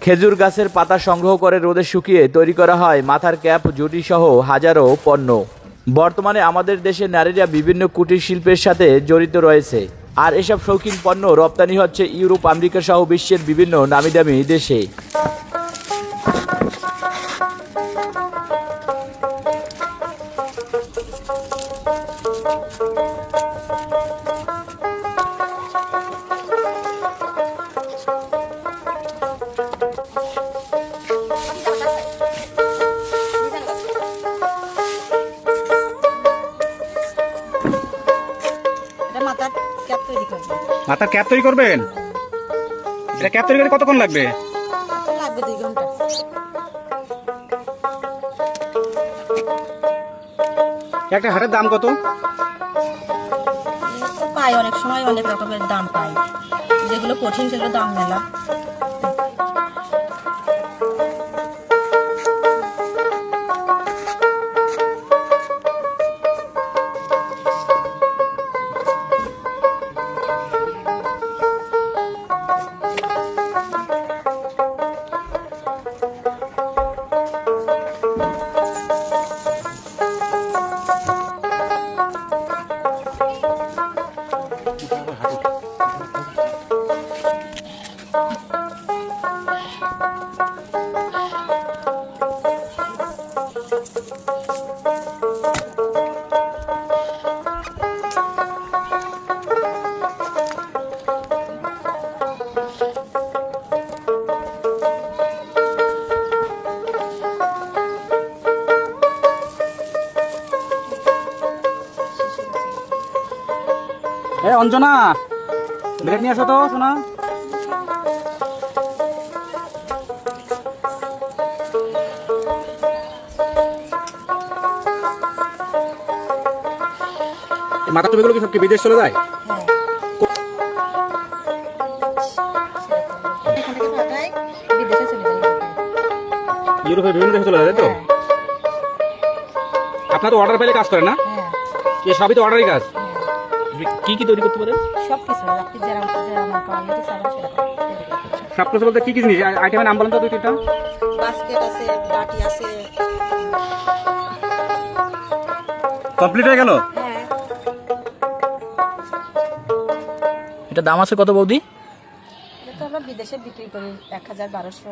খেজুর গাছের পাতা সংগ্রহ করে রোদে শুকিয়ে তৈরি করা হয় মাথার ক্যাপ, জুটি সহ হাজারো পণ্য। বর্তমানে আমাদের দেশের নারীরা বিভিন্ন কুটির শিল্পের সাথে জড়িত রয়েছে, আর এসব শৌখিন পণ্য রপ্তানি হচ্ছে ইউরোপ, আমেরিকা সহ বিশ্বের বিভিন্ন নামিদামি দেশে। মাথার ক্যাপ তৈরি করবেন? এটা ক্যাপ তৈরি করতে কতক্ষণ লাগবে? লাগবে 2 ঘন্টা। একটা হারের দাম কত? পাই অনেক সময় অনেক রকমের দাম পাই, যেগুলো কঠিন সেগুলো দাম মেলা। অঞ্জনা, ব্লেড নিয়ে আসো তো শোনা। মাথার টুপিগুলো কি সব কি বিদেশ চলে যায়? ইউরোপের বিভিন্ন দেশে চলে যায়, তাই তো? আপনার তো অর্ডার পেলে কাজ করেন না? এ সবই তো অর্ডারই কাজ। কি কি তৈরি করতে পারেন? সব কিছু আপনি যেরকম পারলে সেরকম সব কিছু বলতে কি কি জিনিস, আইটেমের নাম বলেন তো 2-3টা। বাস্কেট আছে, বাটি আছে। কমপ্লিট হয়ে গেল? হ্যাঁ। এটা দাম আছে কত বৌদি? এটা তো আমরা বিদেশে বিক্রি করি 1000-1200।